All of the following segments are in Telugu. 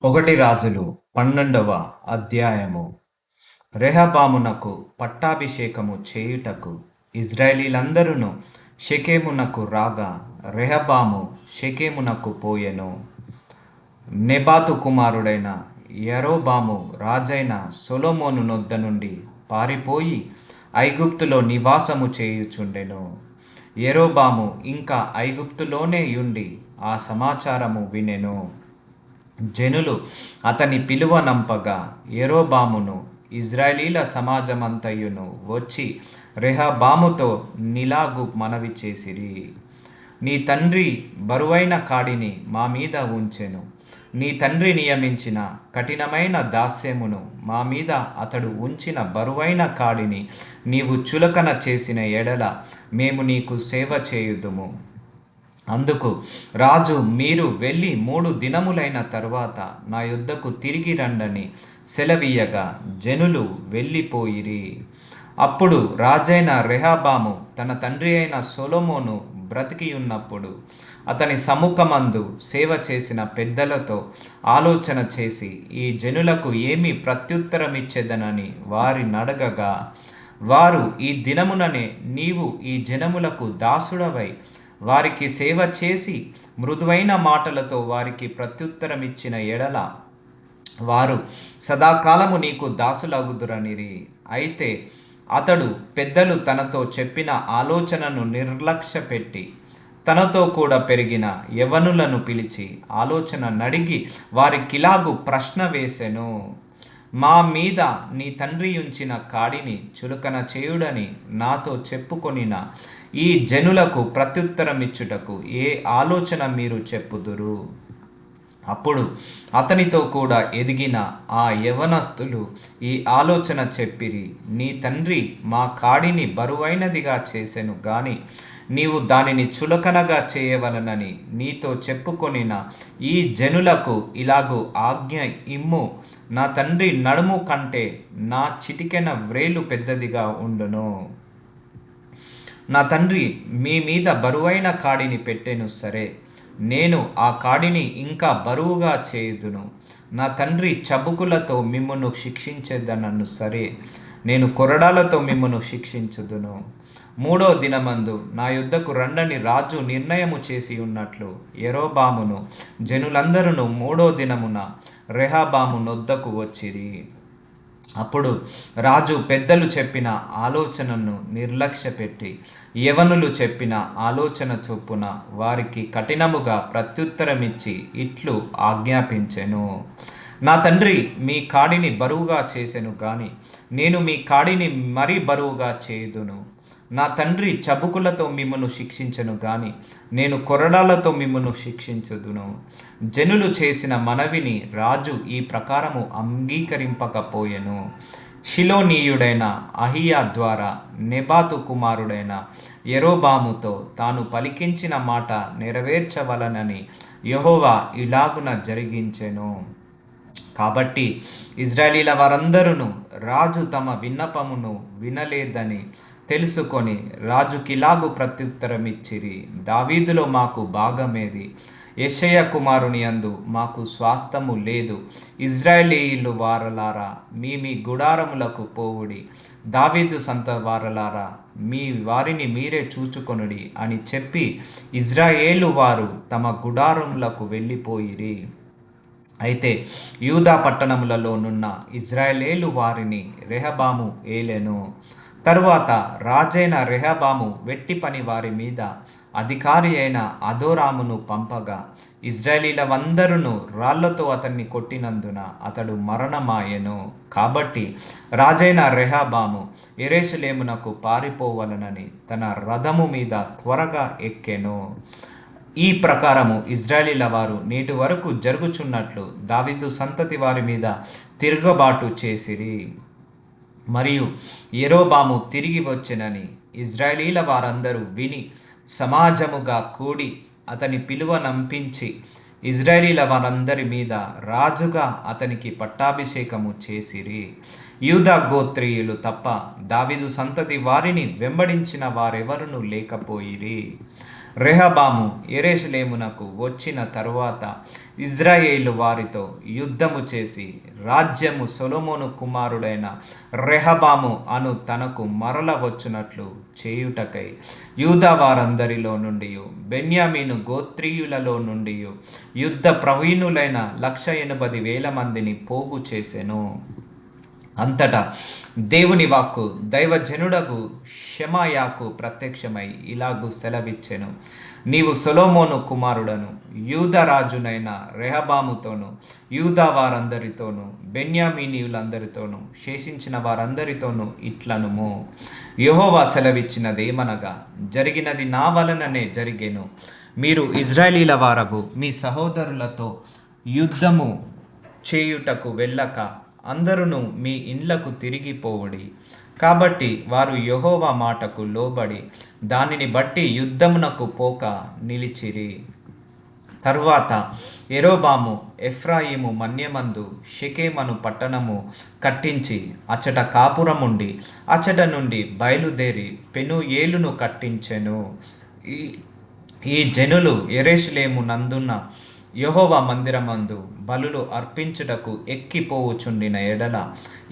ఒకటి రాజులు 12వ అధ్యాయము. రెహబామునకు పట్టాభిషేకము చేయుటకు ఇజ్రాయేలీలందరూ షెకెమునకు రాగా రెహబాము షెకెమునకు పోయెను. నెబాతు కుమారుడైన యరొబాము రాజైన సొలొమోను నొద్ద నుండి పారిపోయి ఐగుప్తులో నివాసము చేయుచుండెను. యరొబాము ఇంకా ఐగుప్తులోనే యుండి ఆ సమాచారము వినెను. జనులు అతని పిలువనంపగా యరొబామును ఇజ్రాయేలీల సమాజమంతయును వచ్చి రెహబాముతో నిలాగు మనవి చేసిరి. నీ తండ్రి బరువైన కాడిని మా మీద ఉంచెను. నీ తండ్రి నియమించిన కఠినమైన దాస్యమును మా మీద అతడు ఉంచిన బరువైన కాడిని నీవు చులకన చేసిన ఎడల మేము నీకు సేవ చేయుదుము. అందుకు రాజు, మీరు వెళ్ళి 3 దినములైన తరువాత నా యొద్దకు తిరిగి రండని సెలవీయగా జనులు వెళ్ళిపోయిరి. అప్పుడు రాజైన రెహబాము తన తండ్రి అయిన సొలొమోను బ్రతికియున్నప్పుడు అతని సముఖమందు సేవ చేసిన పెద్దలతో ఆలోచన చేసి ఈ జనులకు ఏమి ప్రత్యుత్తరమిచ్చేదనని వారినడగగా, వారు ఈ దినముననే నీవు ఈ జనములకు దాసుడవై వారికి సేవ చేసి మృదువైన మాటలతో వారికి ప్రత్యుత్తరమిచ్చిన ఎడల వారు సదాకాలము నీకు దాసులగుదురనిరి. అయితే అతడు పెద్దలు తనతో చెప్పిన ఆలోచనను నిర్లక్ష్యపెట్టి తనతో కూడా పెరిగిన యవనులను పిలిచి ఆలోచన నడిగి వారికిలాగు ప్రశ్న వేసెను. మా మీద నీ తండ్రి ఉంచిన కాడిని చులకన చేయుడని నాతో చెప్పుకొనిన ఈ జనులకు ప్రత్యుత్తరమిచ్చుటకు ఏ ఆలోచన మీరు చెప్పుదురు? అప్పుడు అతనితో కూడా ఎదిగిన ఆ యవనస్తులు ఈ ఆలోచన చెప్పిరి. నీ తండ్రి మా కాడిని బరువైనదిగా చేసెను గాని నీవు దానిని చులకనగా చేయవలనని నీతో చెప్పుకొనిన ఈ జనులకు ఇలాగు ఆజ్ఞ ఇమ్ము. నా తండ్రి నడుము కంటే నా చిటికెన వ్రేలు పెద్దదిగా ఉండును. నా తండ్రి మీ మీద బరువైన కాడిని పెట్టెను సరే, నేను ఆ కాడిని ఇంకా బరువుగా చేయుదును. నా తండ్రి చబుకులతో మిమ్మును శిక్షించేదనను సరే, నేను కొరడాలతో మిమ్మును శిక్షించుదును. 3వ దినమందు నా యొద్దకు రండని రాజు నిర్ణయము చేసి ఉన్నట్లు యరొబామును జనులందరూ 3వ దినమున రెహబాము నొద్దకు వచ్చిరి. అప్పుడు రాజు పెద్దలు చెప్పిన ఆలోచనను నిర్లక్ష్యపెట్టి యవనులు చెప్పిన ఆలోచన చొప్పున వారికి కఠినముగా ప్రత్యుత్తరమిచ్చి ఇట్లు ఆజ్ఞాపించెను. నా తండ్రి మీ కాడిని బరువుగా చేసెను గాని నేను మీ కాడిని మరీ బరువుగా చేయుదును. నా తండ్రి చబుకులతో మిమ్మను శిక్షించను గాని నేను కొరడాలతో మిమ్మను శిక్షించుదును. జనులు చేసిన మనవిని రాజు ఈ ప్రకారము అంగీకరింపకపోయెను. షిలోనీయుడైన అహియా ద్వారా నెబాతు కుమారుడైన యరొబాముతో తాను పలికించిన మాట నెరవేర్చవలనని యెహోవా ఇలాగున జరిగించెను. కాబట్టి ఇజ్రాయేలీల వారందరూ రాజు తమ విన్నపమును వినలేదని తెలుసుకొని రాజుకిలాగు ప్రత్యుత్తరమిచ్చిరి. దావీదులో మాకు భాగమేది? యెషయ కుమారుని యందు మాకు స్వాస్థ్యము లేదు. ఇజ్రాయేలీయులు వారలారా, మీ గుడారములకు పోవుడి. దావీదు సంత వారలారా, మీ వారిని మీరే చూచుకొనుడి అని చెప్పి ఇజ్రాయేలు వారు తమ గుడారములకు వెళ్ళిపోయిరి. అయితే యూదా పట్టణములలోనున్న ఇజ్రాయేలీలు వారిని రెహబాము ఏలెను. తరువాత రాజైన రెహబాము వెట్టి పని వారి మీద అధికారి అయిన అదోరామును పంపగా ఇజ్రాయేలీలవందరూ రాళ్లతో అతన్ని కొట్టినందున అతడు మరణమాయెను. కాబట్టి రాజైన రెహబాము యెరూషలేమునకు పారిపోవలనని తన రథము మీద త్వరగా ఎక్కెను. ఈ ప్రకారము ఇజ్రాయేలీల వారు నేటి వరకు జరుగుచున్నట్లు దావీదు సంతతి వారి మీద తిరుగుబాటు చేసిరి. మరియు యరొబాము తిరిగి వచ్చెనని ఇజ్రాయేలీల వారందరూ విని సమాజముగా కూడి అతని పిలువనంపించి ఇజ్రాయేలీల వారందరి మీద రాజుగా అతనికి పట్టాభిషేకము చేసిరి. యూదా గోత్రీయులు తప్ప దావీదు సంతతి వారిని వెంబడించిన వారెవరునూ లేకపోయిరి. రెహబాము యెరూషలేమునకు వచ్చిన తరువాత ఇజ్రాయేలు వారితో యుద్ధము చేసి రాజ్యము సొలొమోను కుమారుడైన రెహబాము అను తనకు మరల వచ్చునట్లు చేయుటకై యూదా వారందరిలో నుండి బెన్యామీను గోత్రీయులలో నుండి యుద్ధ ప్రవీణులైన 180,000 మందిని పోగు చేసెను. అంతటా దేవుని వాక్కు దైవజనుడగు షెమాయాకు ప్రత్యక్షమై ఇలాగు సెలవిచ్చెను. నీవు సొలొమోను కుమారుడను యూదరాజునైన రెహబాముతోను యూదా వారందరితోనూ బెన్యామీనీయులందరితోనూ శేషించిన వారందరితోనూ ఇట్లనుము. యెహోవా సెలవిచ్చినదేమనగా, జరిగినది నా వలననే జరిగెను. మీరు ఇజ్రాయేలీల వారగు మీ సహోదరులతో యుద్ధము చేయుటకు వెళ్ళక అందరును మీ ఇండ్లకు తిరిగిపోవుడి. కాబట్టి వారు యెహోవా మాటకు లోబడి దానిని బట్టి యుద్ధమునకు పోక నిలిచిరి. తరువాత యరొబాము ఎఫ్రాయిము మన్యమందు షెకెమను పట్టణము కట్టించి అచట కాపురముండి అచట నుండి బయలుదేరి పెనూయేలును కట్టించెను. ఈ జనులు యెరూషలేము నందున్న యెహోవా మందిరమందు బలులు అర్పించుటకు ఎక్కిపోవుచుండిన ఎడల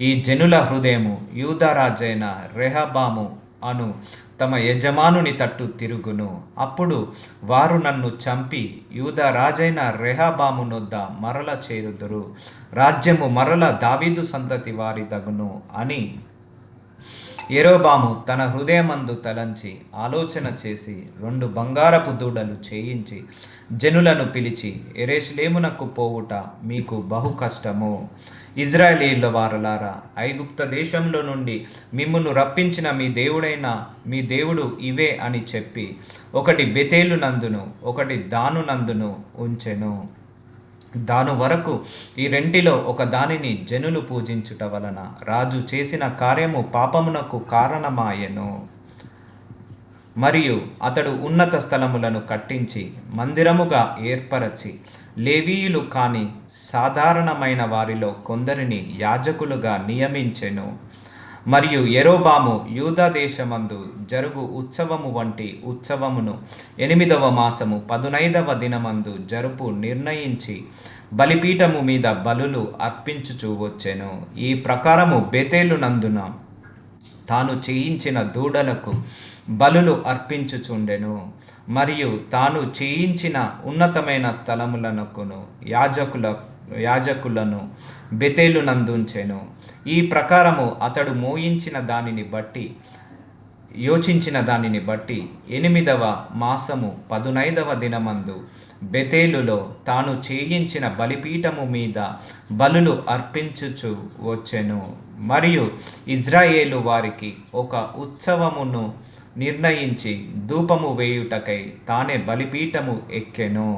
ఈ జనుల హృదయము యూదారాజైన రెహబాము అను తమ యజమానుని తట్టు తిరుగును. అప్పుడు వారు నన్ను చంపి యూదారాజైన రెహబాము నొద్ద మరల చేరుదురు. రాజ్యము మరల దావీదు సంతతి వారిదగును అని యరొబాము తన హృదయమందు తలంచి ఆలోచన చేసి 2 బంగారపు దూడలు చేయించి జనులను పిలిచి, యెరూషలేమునకు పోవుట మీకు బహు కష్టము. ఇజ్రాయేలీయుల వారలారా, ఐగుప్త దేశంలో నుండి మిమ్మును రప్పించిన మీ దేవుడు ఇవే అని చెప్పి ఒకటి బెతేలు నందును ఒకటి దాను నందును ఉంచెను. దాను వరకు ఈ రెంటిలో ఒక దానిని జనులు పూజించుట వలన రాజు చేసిన కార్యము పాపమునకు కారణమాయెను. మరియు అతడు ఉన్నత స్థలములను కట్టించి మందిరముగా ఏర్పరచి లేవీయులు కాని సాధారణమైన వారిలో కొందరిని యాజకులుగా నియమించెను. మరియు యరొబాము యూదా దేశమందు జరుగు ఉత్సవము వంటి ఉత్సవమును 8వ మాసము 15వ దినమందు జరుపు నిర్ణయించి బలిపీఠము మీద బలులు అర్పించుచూ వచ్చెను. ఈ ప్రకారము బెతేలు నందున తాను చేయించిన దూడలకు బలులు అర్పించుచుండెను. మరియు తాను చేయించిన ఉన్నతమైన స్థలములకును యాజకులను బెతేలు నందుంచెను. ఈ ప్రకారము అతడు యోచించిన దానిని బట్టి 8వ మాసము 15వ దినమందు బెతేలులో తాను చేయించిన బలిపీఠము మీద బలులు అర్పించుచు వచ్చెను. మరియు ఇజ్రాయేలు వారికి ఒక ఉత్సవమును నిర్ణయించి ధూపము వేయుటకై తానే బలిపీఠము ఎక్కెను.